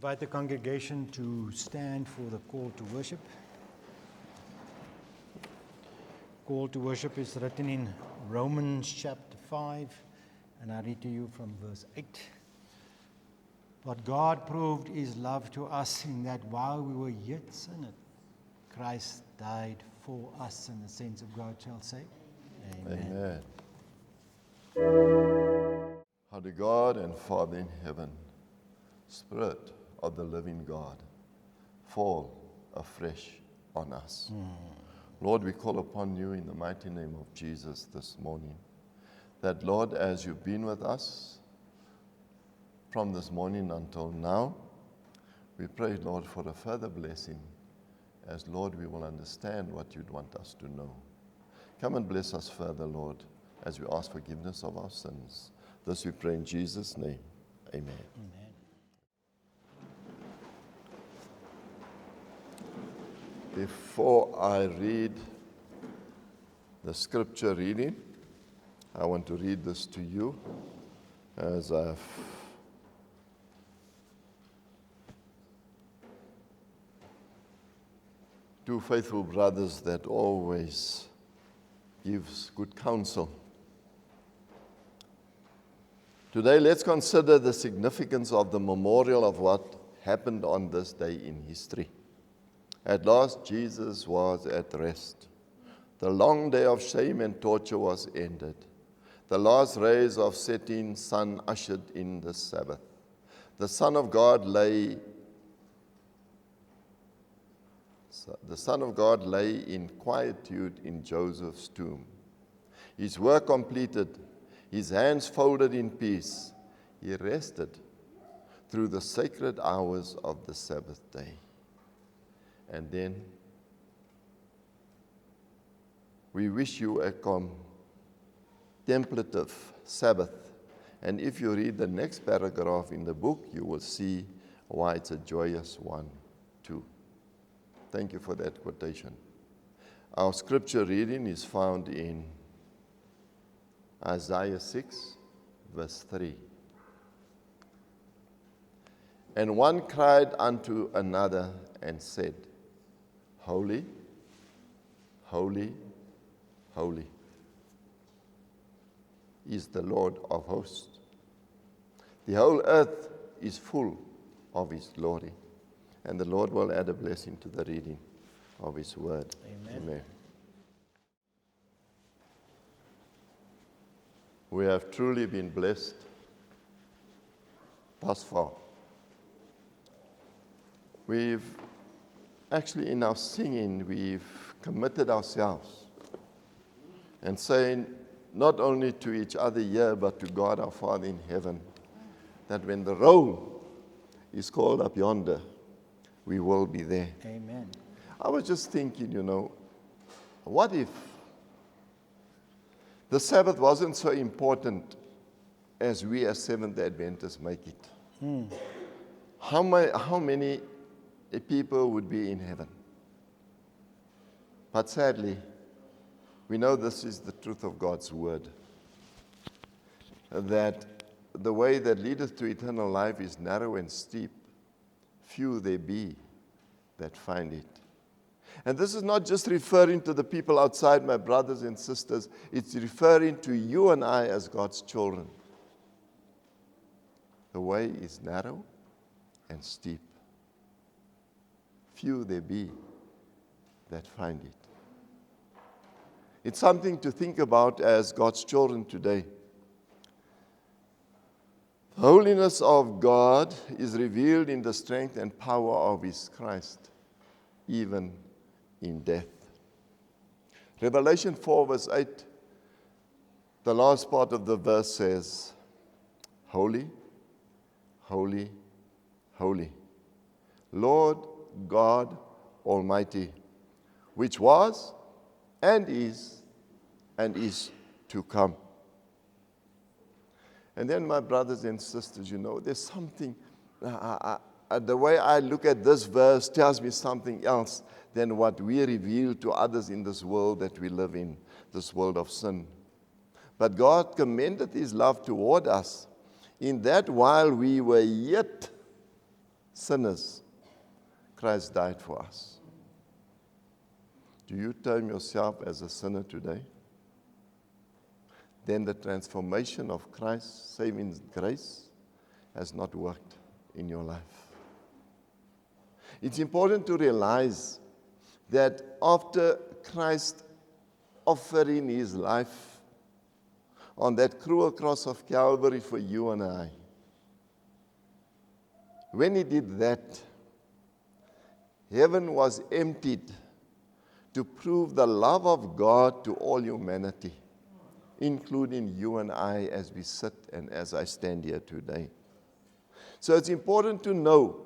invite the congregation to stand for the call to worship. Call to worship is written in Romans chapter 5, and I read to you from verse 8. But God proved his love to us in that while we were yet sinners, Christ died for us, and the saints of God shall say, Amen. Amen. Holy God and Father in heaven, Spirit of the living God, fall afresh on us. Lord, we call upon you in the mighty name of Jesus this morning, that Lord, as you've been with us from this morning until now, we pray, Lord, for a further blessing, as Lord, we will understand what you'd want us to know. Come and bless us further, Lord, as we ask forgiveness of our sins. This we pray in Jesus' name. Amen. Amen. Before I read the scripture reading, I want to read this to you as I've two faithful brothers that always gives good counsel. Today, let's consider the significance of the memorial of what happened on this day in history. At last, Jesus was at rest. The long day of shame and torture was ended. The last rays of setting sun ushered in the Sabbath. The Son of God lay in quietude in Joseph's tomb. His work completed, his hands folded in peace, he rested through the sacred hours of the Sabbath day. And then we wish you a contemplative Sabbath. And if you read the next paragraph in the book, you will see why it's a joyous one too. Thank you for that quotation. Our scripture reading is found in Isaiah 6, verse 3. And one cried unto another and said, Holy, holy, holy is the Lord of hosts. The whole earth is full of his glory. And the Lord will add a blessing to the reading of his word. Amen. Amen. We have truly been blessed thus far. We've actually, in our singing, we've committed ourselves and saying not only to each other here, but to God our Father in heaven, that when the roll is called up yonder, we will be there. Amen. I was just thinking, what if the Sabbath wasn't so important as we as Seventh-day Adventists make it? How many people would be in heaven? But sadly, we know this is the truth of God's word, that the way that leadeth to eternal life is narrow and steep. Few there be that find it. And this is not just referring to the people outside, my brothers and sisters. It's referring to you and I as God's children. The way is narrow and steep. Few there be that find it. It's something to think about as God's children today. The holiness of God is revealed in the strength and power of his Christ, even in death. Revelation 4 verse 8, the last part of the verse says, Holy, holy, holy, Lord God Almighty, which was and is to come. And then, my brothers and sisters, there's something, the way I look at this verse tells me something else than what we reveal to others in this world that we live in, this world of sin. But God commended his love toward us in that while we were yet sinners, Christ died for us. Do you term yourself as a sinner today? Then the transformation of Christ's saving grace has not worked in your life. It's important to realize that after Christ offering his life on that cruel cross of Calvary for you and I, when he did that, heaven was emptied to prove the love of God to all humanity, including you and I as we sit and as I stand here today. So it's important to know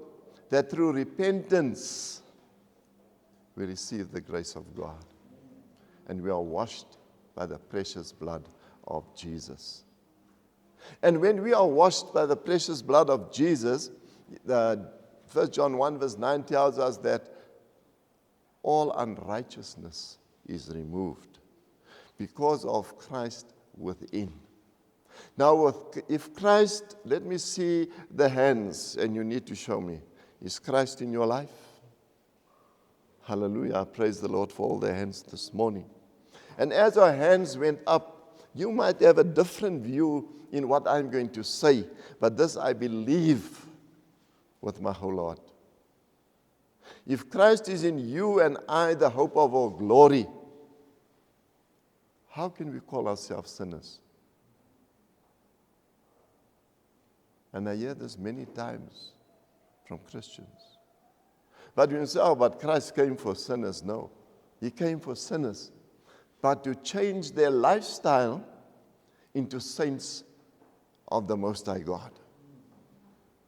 that through repentance, we receive the grace of God. And we are washed by the precious blood of Jesus. And when we are washed by the precious blood of Jesus, 1 John 1 verse 9 tells us that all unrighteousness is removed because of Christ within. Now, if Christ, let me see the hands, and you need to show me. Is Christ in your life? Hallelujah. I praise the Lord for all the hands this morning. And as our hands went up, you might have a different view in what I'm going to say, but this I believe with my whole heart. If Christ is in you and I, the hope of our glory, how can we call ourselves sinners? And I hear this many times from Christians. But when you say, oh, but Christ came for sinners, no. He came for sinners, but to change their lifestyle into saints of the Most High God.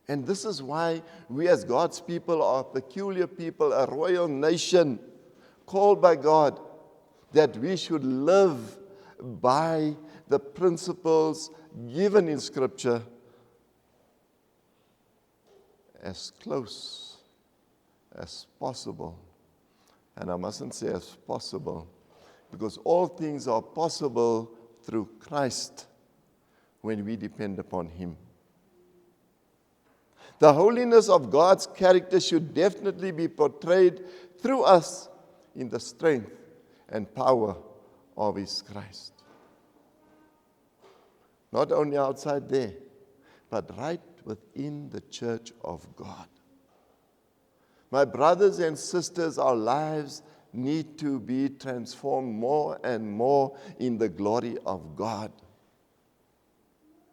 And this is why we as God's people are a peculiar people, a royal nation, called by God, that we should live by the principles given in Scripture as close as possible. And I mustn't say as possible, because all things are possible through Christ when we depend upon Him. The holiness of God's character should definitely be portrayed through us in the strength and power of His Christ. Not only outside there, but right within the church of God. My brothers and sisters, our lives need to be transformed more and more in the glory of God.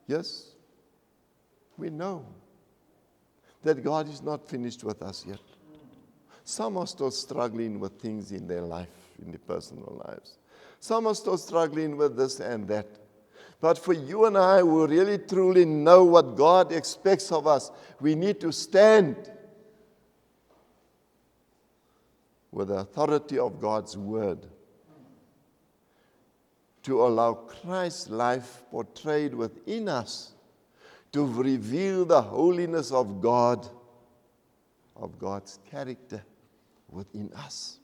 Yes, we know that God is not finished with us yet. Some are still struggling with things in their life, in their personal lives. Some are still struggling with this and that. But for you and I who really truly know what God expects of us, we need to stand with the authority of God's word to allow Christ's life portrayed within us to reveal the holiness of God, of God's character within us.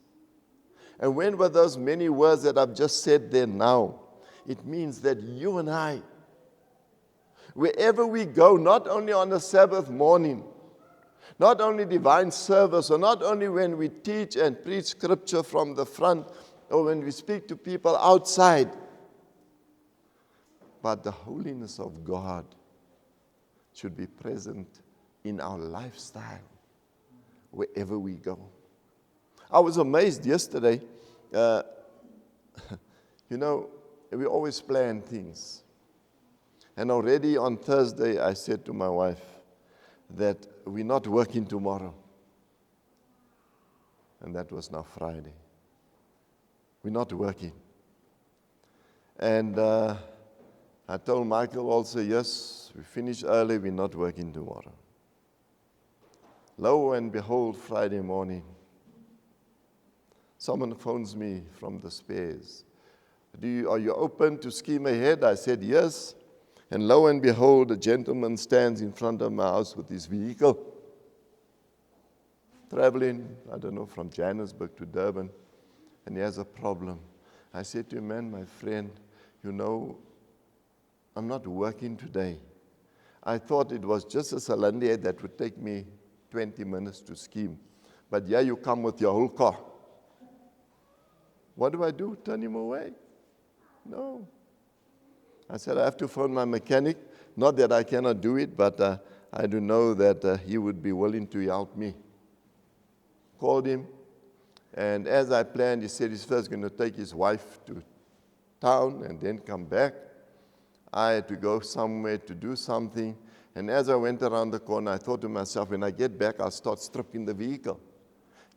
And when with those many words that I've just said there now, it means that you and I, wherever we go, not only on a Sabbath morning, not only divine service, or not only when we teach and preach Scripture from the front, or when we speak to people outside, but the holiness of God should be present in our lifestyle wherever we go. I was amazed yesterday. We always plan things. And already on Thursday, I said to my wife that we're not working tomorrow. And that was now Friday. We're not working. And I told Michael also, yes, we finish early, we're not working tomorrow. Lo and behold, Friday morning, someone phones me from the spares. Are you open to scheme ahead? I said, yes. And lo and behold, a gentleman stands in front of my house with his vehicle, traveling, from Johannesburg to Durban, and he has a problem. I said to him, man, my friend, I'm not working today. I thought it was just a Sunday that would take me 20 minutes to scheme. But yeah, you come with your whole car. What do? Turn him away? No. I said, I have to phone my mechanic. Not that I cannot do it, but I do know that he would be willing to help me. Called him, and as I planned, he said he's first going to take his wife to town and then come back. I had to go somewhere to do something, and as I went around the corner, I thought to myself, when I get back, I'll start stripping the vehicle.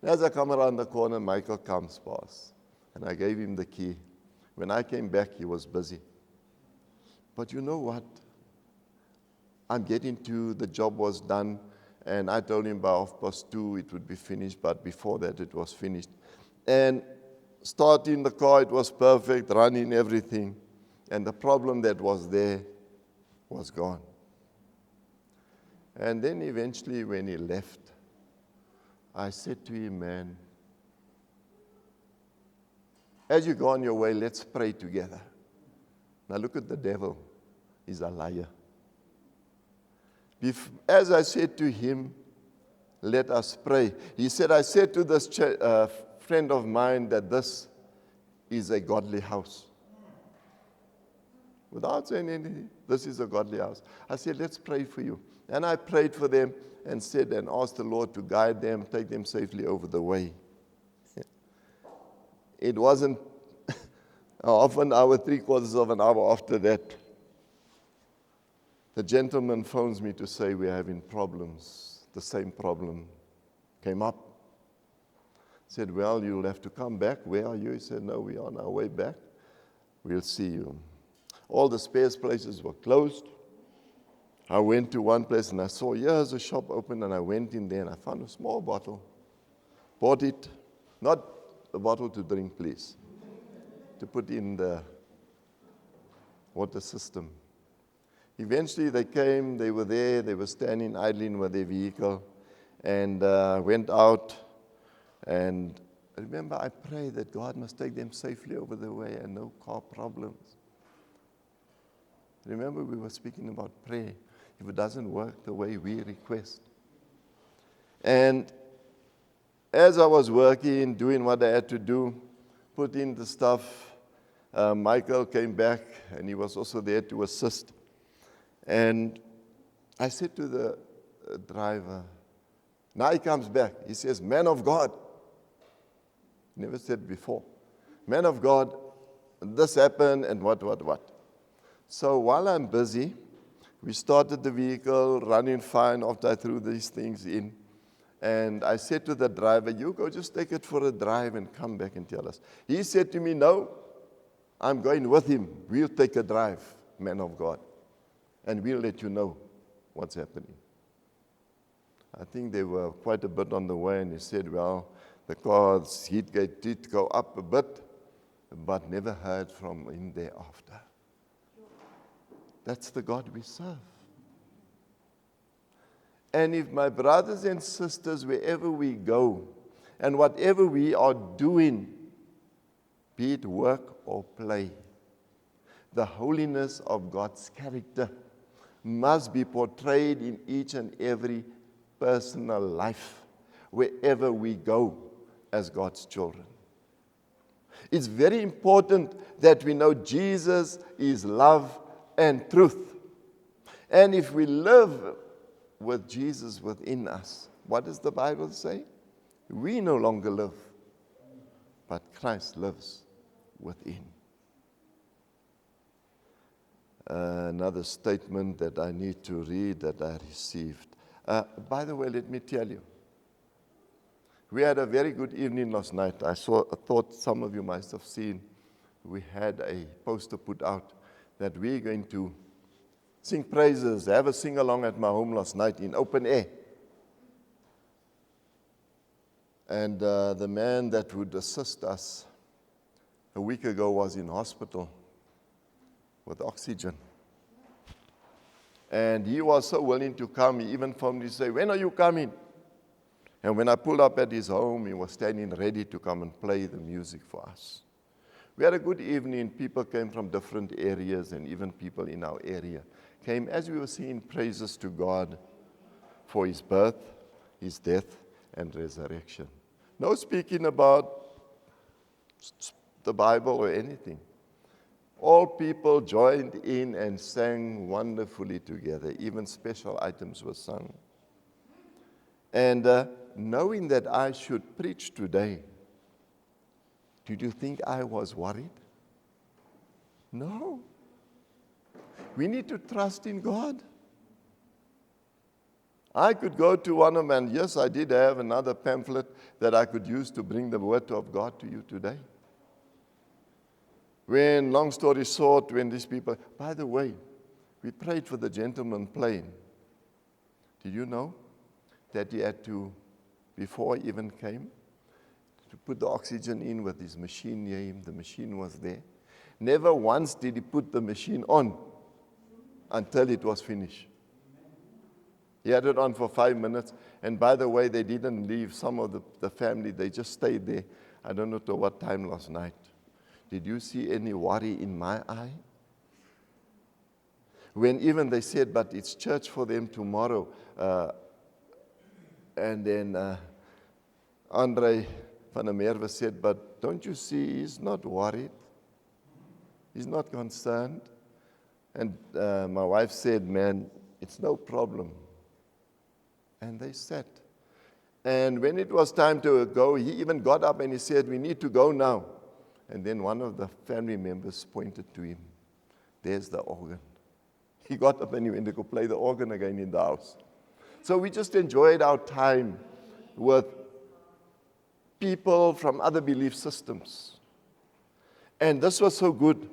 And as I come around the corner, Michael comes past, and I gave him the key. When I came back, he was busy. But you know what? I'm getting to, the job was done, and I told him by 2:30 it would be finished, but before that it was finished. And starting the car, it was perfect, running everything, and the problem that was there was gone. And then eventually when he left, I said to him, man, as you go on your way, let's pray together. Now look at the devil. He's a liar. As I said to him, let us pray. He said, I said to this friend of mine that this is a godly house. Without saying anything, this is a godly house. I said, let's pray for you. And I prayed for them and said and asked the Lord to guide them, take them safely over the way. It wasn't half an hour, 3/4 of an hour after that, the gentleman phones me to say we're having problems. The same problem came up. Said, well, you'll have to come back. Where are you? He said, no, we are on our way back. We'll see you. All the spares places were closed. I went to one place and I saw, here's a shop open, and I went in there and I found a small bottle. Bought it. Not a bottle to drink, please. To put in the water system. Eventually they came, they were there, they were standing idling with their vehicle, and went out. And remember, I pray that God must take them safely over the way and no car problems. Remember, we were speaking about prayer. If it doesn't work the way we request. And as I was working, doing what I had to do, put in the stuff, Michael came back, and he was also there to assist. And I said to the driver, now he comes back. He says, man of God. Never said before. Man of God, this happened and what. So while I'm busy, we started the vehicle, running fine after I threw these things in. And I said to the driver, you go just take it for a drive and come back and tell us. He said to me, no, I'm going with him. We'll take a drive, man of God. And we'll let you know what's happening. I think they were quite a bit on the way, and he said, well, the car's heat gate did go up a bit, but never heard from him thereafter. That's the God we serve. And if my brothers and sisters, wherever we go, and whatever we are doing, be it work or play, the holiness of God's character must be portrayed in each and every personal life, wherever we go as God's children. It's very important that we know Jesus is love and truth. And if we live with Jesus within us, what does the Bible say? We no longer live, but Christ lives within. Another statement that I need to read that I received. By the way, let me tell you, we had a very good evening last night. I thought some of you must have seen, we had a poster put out that we're going to sing praises, have a sing-along at my home last night in open air. And the man that would assist us a week ago was in hospital with oxygen. And he was so willing to come, he even phoned me to say, when are you coming? And when I pulled up at his home, he was standing ready to come and play the music for us. We had a good evening. People came from different areas, and even people in our area came as we were singing praises to God for his birth, his death and resurrection. No speaking about the Bible or anything. All people joined in and sang wonderfully together. Even special items were sung. And knowing that I should preach today, did you think I was worried? No. We need to trust in God. I could go to one of them, and yes, I did have another pamphlet that I could use to bring the word of God to you today. When, long story short, when these people, by the way, we prayed for the gentleman plane. Did you know that he had to, before he even came, to put the oxygen in with his machine near him? The machine was there. Never once did he put the machine on until it was finished. He had it on for 5 minutes, and by the way, they didn't leave. Some of the family, they just stayed there. I don't know to what time last night. Did you see any worry in my eye? When even they said, but it's church for them tomorrow. And then Andre van der Merwe said, but don't you see, he's not worried. He's not concerned. And my wife said, man, it's no problem. And they sat. And when it was time to go, he even got up and he said, we need to go now. And then one of the family members pointed to him. There's the organ. He got up and he went to go play the organ again in the house. So we just enjoyed our time with people from other belief systems. And this was so good.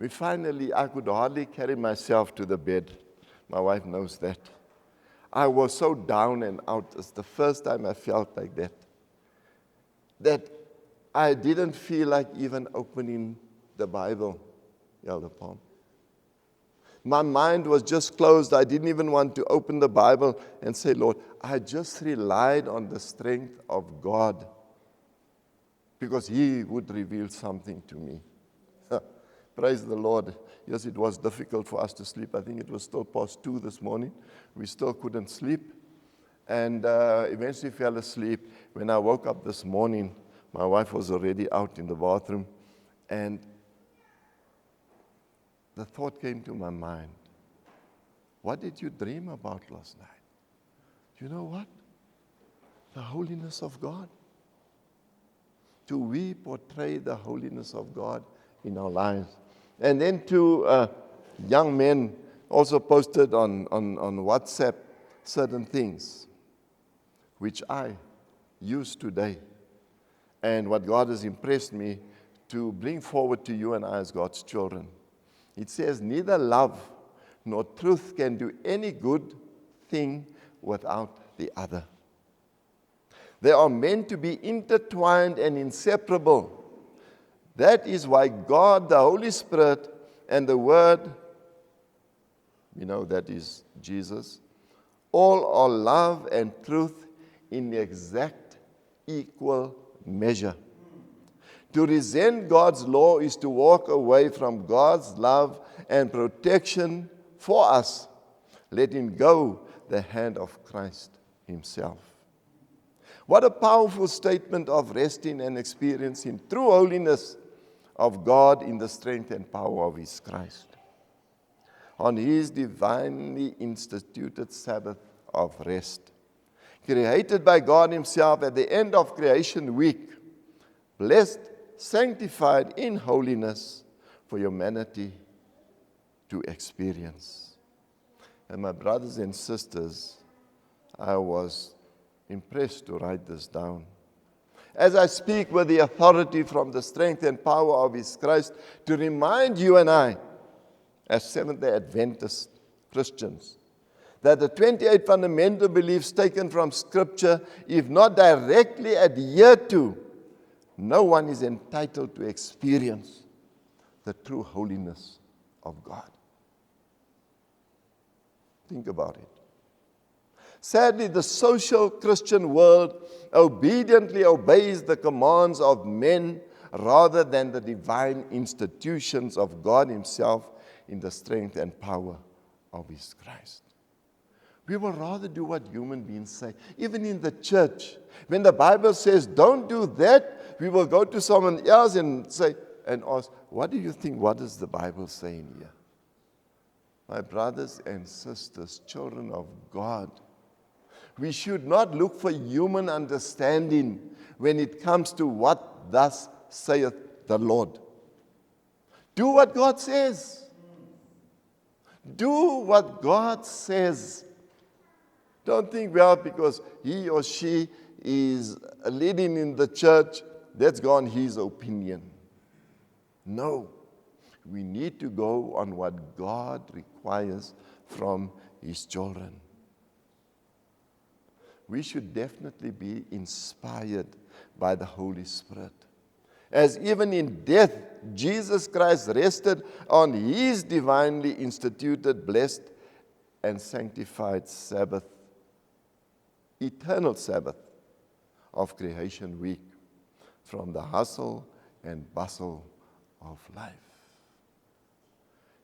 I could hardly carry myself to the bed. My wife knows that. I was so down and out. It's the first time I felt like that. That I didn't feel like even opening the Bible, Elder Palm. My mind was just closed. I didn't even want to open the Bible and say, Lord, I just relied on the strength of God because He would reveal something to me. Praise the Lord. Yes, it was difficult for us to sleep. I think it was still past 2 this morning. We still couldn't sleep. And eventually fell asleep. When I woke up this morning, my wife was already out in the bathroom. And the thought came to my mind, what did you dream about last night? You know what? The holiness of God. Do we portray the holiness of God in our lives? And then two young men also posted on WhatsApp certain things, which I use today. And what God has impressed me to bring forward to you and I as God's children. It says, neither love nor truth can do any good thing without the other. They are meant to be intertwined and inseparable. That is why God, the Holy Spirit, and the Word, that is Jesus, all are love and truth in the exact equal measure. To resent God's law is to walk away from God's love and protection for us, letting go the hand of Christ Himself. What a powerful statement of resting and experiencing true holiness of God in the strength and power of His Christ. On His divinely instituted Sabbath of rest, created by God Himself at the end of creation week, blessed, sanctified in holiness for humanity to experience. And my brothers and sisters, I was impressed to write this down. As I speak with the authority from the strength and power of His Christ to remind you and I, as Seventh-day Adventist Christians, that the 28 fundamental beliefs taken from Scripture, if not directly adhered to, no one is entitled to experience the true holiness of God. Think about it. Sadly, the social Christian world obediently obeys the commands of men rather than the divine institutions of God Himself in the strength and power of His Christ. We will rather do what human beings say. Even in the church, when the Bible says, don't do that, we will go to someone else and say, and ask, what do you think? What is the Bible saying here? My brothers and sisters, children of God, we should not look for human understanding when it comes to what thus saith the Lord. Do what God says. Do what God says. Don't think, well, because he or she is leading in the church, that's gone his opinion. No. We need to go on what God requires from his children. We should definitely be inspired by the Holy Spirit. As even in death, Jesus Christ rested on his divinely instituted, blessed, and sanctified Sabbath, eternal Sabbath of creation week, from the hustle and bustle of life.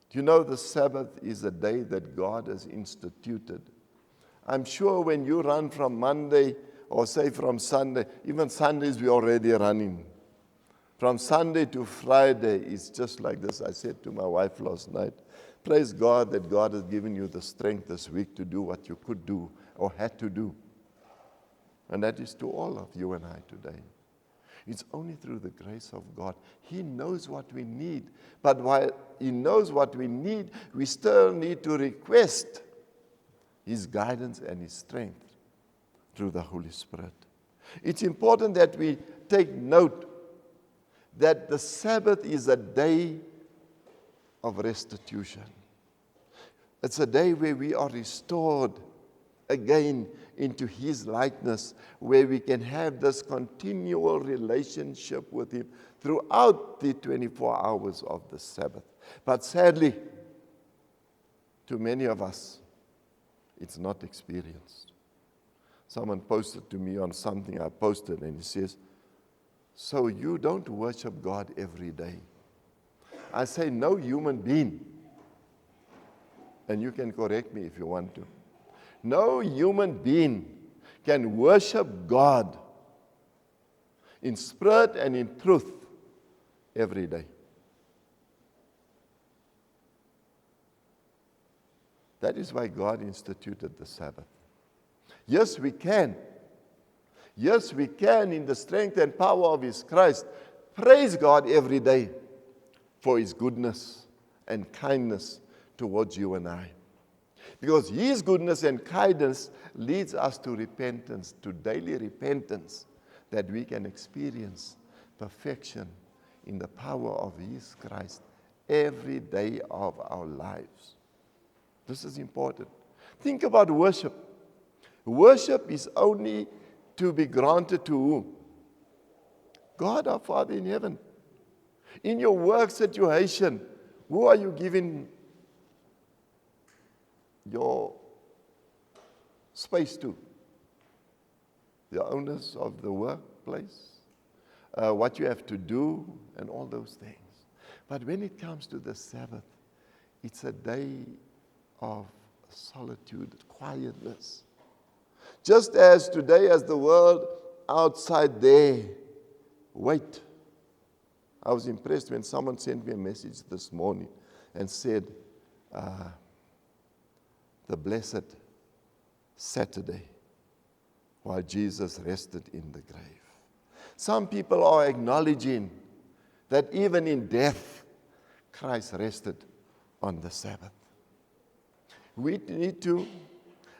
Do you know the Sabbath is a day that God has instituted? I'm sure when you run from Monday, or say from Sunday, even Sundays we're already running. From Sunday to Friday, it's just like this. I said to my wife last night, praise God that God has given you the strength this week to do what you could do or had to do. And that is to all of you and I today. It's only through the grace of God. He knows what we need. But while he knows what we need, we still need to request his guidance and his strength through the Holy Spirit. It's important that we take note that the Sabbath is a day of restitution. It's a day where we are restored again into his likeness, where we can have this continual relationship with him throughout the 24 hours of the Sabbath. But sadly, to many of us, it's not experienced. Someone posted to me on something I posted, and he says, so you don't worship God every day? I say, no human being, and you can correct me if you want to, no human being can worship God in spirit and in truth every day. That is why God instituted the Sabbath. Yes, we can. Yes, we can, in the strength and power of his Christ, praise God every day for his goodness and kindness towards you and I. Because his goodness and kindness leads us to repentance, to daily repentance, that we can experience perfection in the power of his Christ every day of our lives. This is important. Think about worship. Worship is only to be granted to who? God our Father in heaven. In your work situation, who are you giving your space to? The owners of the workplace, what you have to do, and all those things. But when it comes to the Sabbath, it's a day of solitude, quietness. Just as today, as the world outside there, wait. I was impressed when someone sent me a message this morning and said, the blessed Saturday, while Jesus rested in the grave. Some people are acknowledging that even in death, Christ rested on the Sabbath. We need to,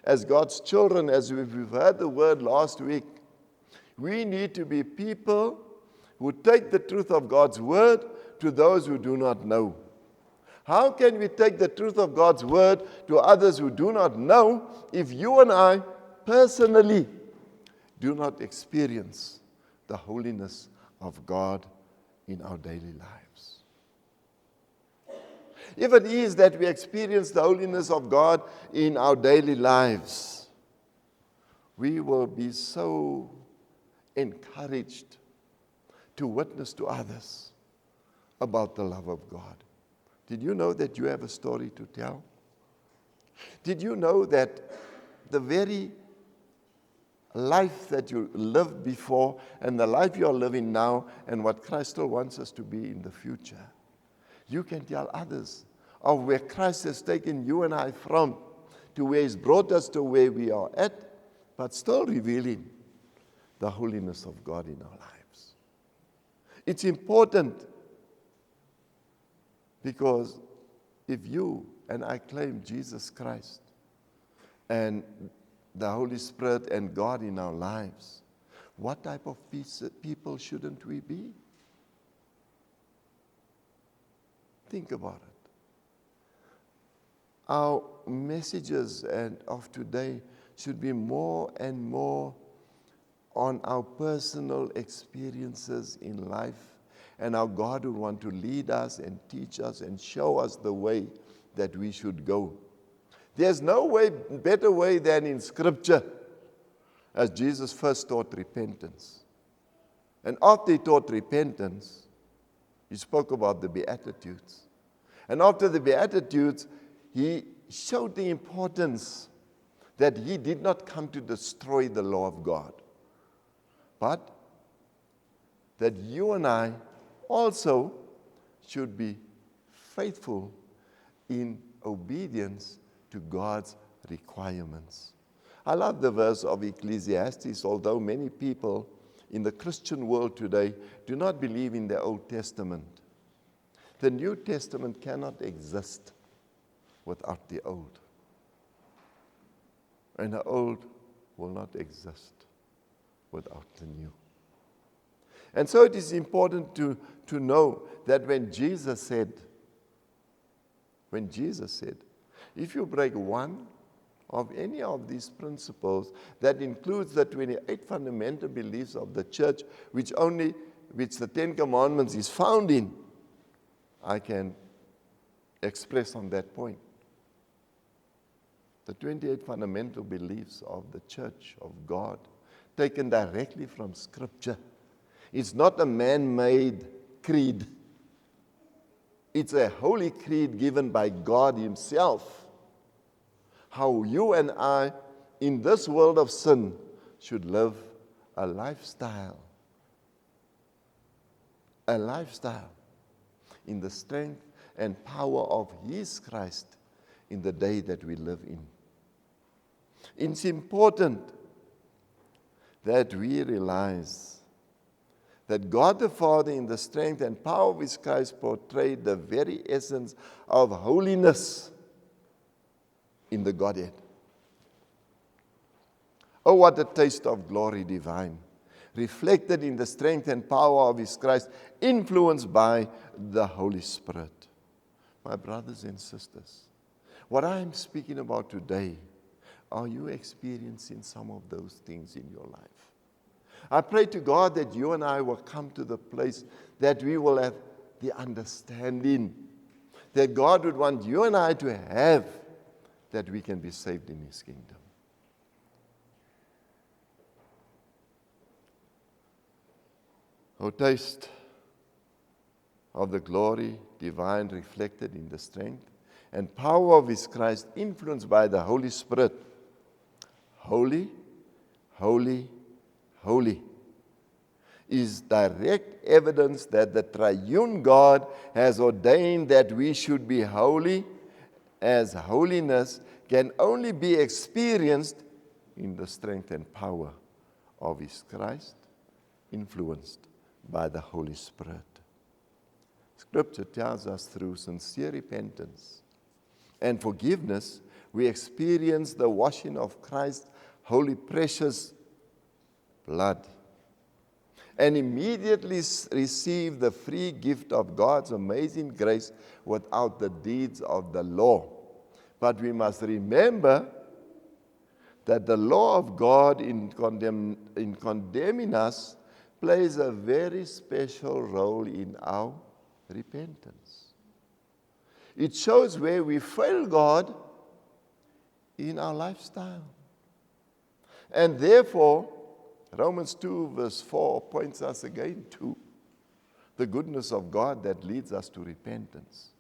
as God's children, as we've heard the word last week, we need to be people who take the truth of God's word to those who do not know. How can we take the truth of God's word to others who do not know if you and I personally do not experience the holiness of God in our daily lives? If it is that we experience the holiness of God in our daily lives, we will be so encouraged to witness to others about the love of God. Did you know that you have a story to tell? Did you know that the very life that you lived before and the life you are living now and what Christ still wants us to be in the future. You can tell others of where Christ has taken you and I from to where He's brought us to where we are at, but still revealing the holiness of God in our lives. It's important because if you and I claim Jesus Christ and the Holy Spirit and God in our lives, what type of people shouldn't we be? Think about it. Our messages of today should be more and more on our personal experiences in life and how God would want to lead us and teach us and show us the way that we should go. There's no better way than in Scripture, as Jesus first taught repentance. And after He taught repentance, He spoke about the Beatitudes. And after the Beatitudes, He showed the importance that He did not come to destroy the law of God, but that you and I also should be faithful in obedience to God's requirements. I love the verse of Ecclesiastes, although many people in the Christian world today do not believe in the Old Testament. The New Testament cannot exist without the Old. And the Old will not exist without the New. And so it is important to know that when Jesus said, if you break one of any of these principles, that includes the 28 fundamental beliefs of the church, which the Ten Commandments is found in, I can express on that point. The 28 fundamental beliefs of the church of God, taken directly from Scripture. It's not a man-made creed. It's a holy creed given by God Himself. How you and I, in this world of sin, should live a lifestyle in the strength and power of His Christ in the day that we live in. It's important that we realize that God the Father, in the strength and power of His Christ, portrayed the very essence of holiness in the Godhead. Oh, what a taste of glory divine, reflected in the strength and power of His Christ, influenced by the Holy Spirit. My brothers and sisters, what I am speaking about today, are you experiencing some of those things in your life? I pray to God that you and I will come to the place that we will have the understanding that God would want you and I to have, that we can be saved in His kingdom. Oh, taste of the glory divine, reflected in the strength and power of His Christ, influenced by the Holy Spirit. Holy, holy, holy is direct evidence that the triune God has ordained that we should be holy, as holiness can only be experienced in the strength and power of His Christ, influenced by the Holy Spirit. Scripture tells us through sincere repentance and forgiveness, we experience the washing of Christ's holy, precious blood, and immediately receive the free gift of God's amazing grace without the deeds of the law. But we must remember that the law of God in condemning us plays a very special role in our repentance. It shows where we fail God in our lifestyle. And therefore, Romans 2 verse 4 points us again to the goodness of God that leads us to repentance.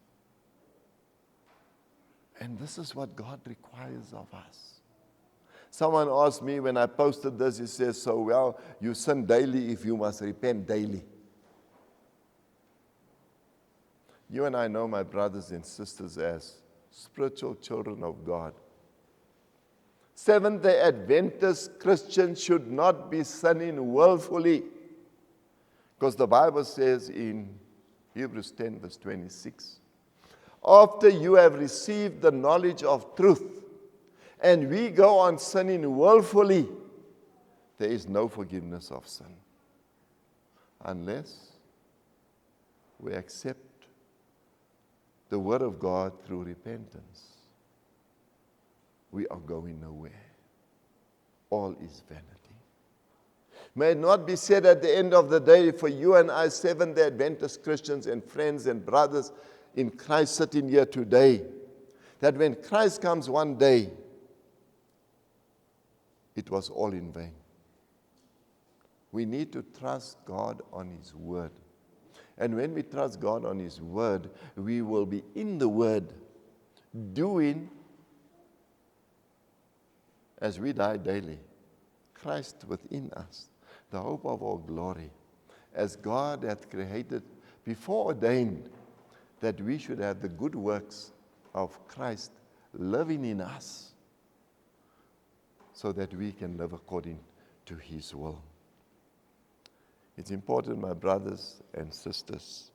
And this is what God requires of us. Someone asked me when I posted this, he says, so well, you sin daily if you must repent daily. You and I know, my brothers and sisters, as spiritual children of God. Seventh-day Adventist Christians should not be sinning willfully. Because the Bible says in Hebrews 10 verse 26, after you have received the knowledge of truth, and we go on sinning willfully, there is no forgiveness of sin. Unless we accept the Word of God through repentance, we are going nowhere. All is vanity. May it not be said at the end of the day for you and I, Seventh-day Adventist Christians and friends and brothers in Christ sitting here today, that when Christ comes one day, it was all in vain. We need to trust God on His Word. And when we trust God on His Word, we will be in the Word, doing as we die daily, Christ within us, the hope of our glory, as God hath created, before ordained, that we should have the good works of Christ living in us, so that we can live according to His will. It's important, my brothers and sisters,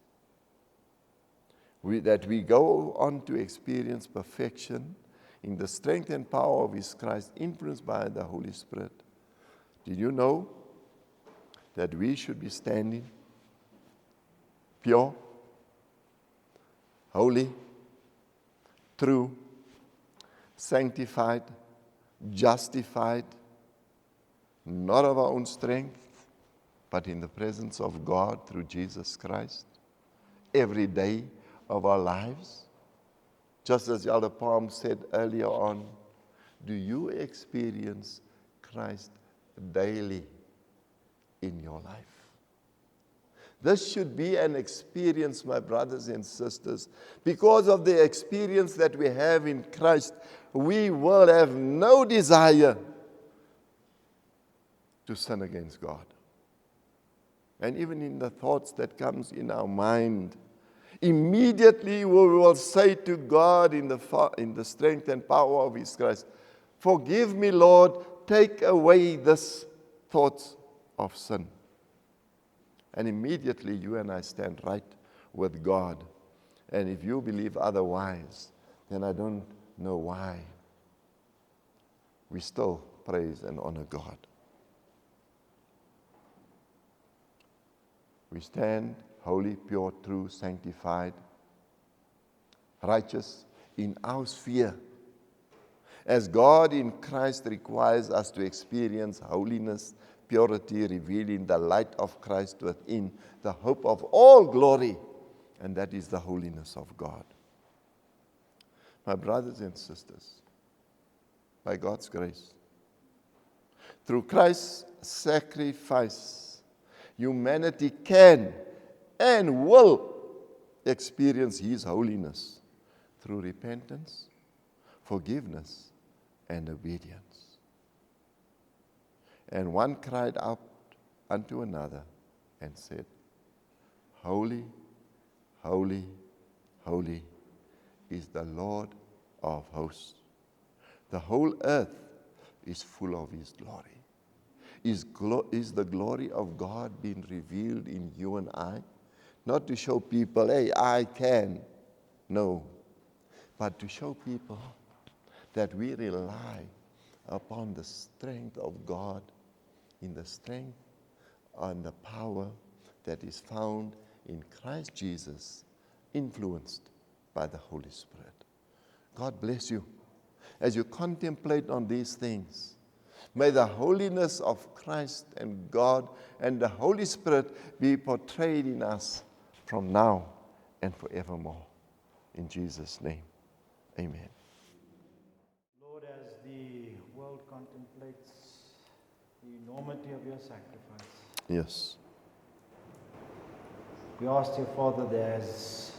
that we go on to experience perfection in the strength and power of His Christ, influenced by the Holy Spirit. Did you know that we should be standing pure, holy, true, sanctified, justified, not of our own strength, but in the presence of God through Jesus Christ, every day of our lives? Just as Elder Palm said earlier on, do you experience Christ daily in your life? This should be an experience, my brothers and sisters. Because of the experience that we have in Christ, we will have no desire to sin against God. And even in the thoughts that comes in our mind, immediately we will say to God in the strength and power of His Christ, forgive me, Lord, take away this thoughts of sin. And immediately you and I stand right with God. And if you believe otherwise, then I don't know why we still praise and honor God. We stand holy, pure, true, sanctified, righteous in our sphere, as God in Christ requires us to experience holiness, purity, revealing the light of Christ within, the hope of all glory, and that is the holiness of God. My brothers and sisters, by God's grace, through Christ's sacrifice, humanity can and will experience His holiness through repentance, forgiveness, and obedience. And one cried out unto another and said, Holy, holy, holy is the Lord of hosts. The whole earth is full of His glory. Is the glory of God being revealed in you and I? Not to show people, hey, I can. No. But to show people that we rely upon the strength of God, in the strength and the power that is found in Christ Jesus, influenced by the Holy Spirit. God bless you. As you contemplate on these things, may the holiness of Christ and God and the Holy Spirit be portrayed in us from now and forevermore. In Jesus' name, amen. Lord, as the world contemplates the enormity of your sacrifice, Yes. we ask you, Father, that as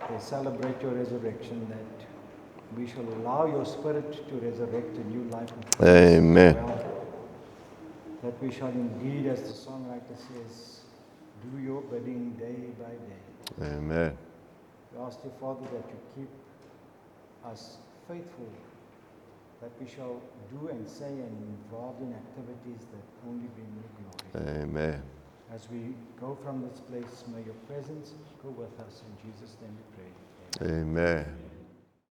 they celebrate your resurrection, that We shall allow your Spirit to resurrect a new life within us Amen. as well. That we shall indeed, as the songwriter says, do your bidding day by day. Amen. We ask you, Father, that you keep us faithful, that we shall do and say and involved in activities that only bring you glory. Amen. As we go from this place, may your presence go with us. In Jesus' name we pray. Amen. Amen.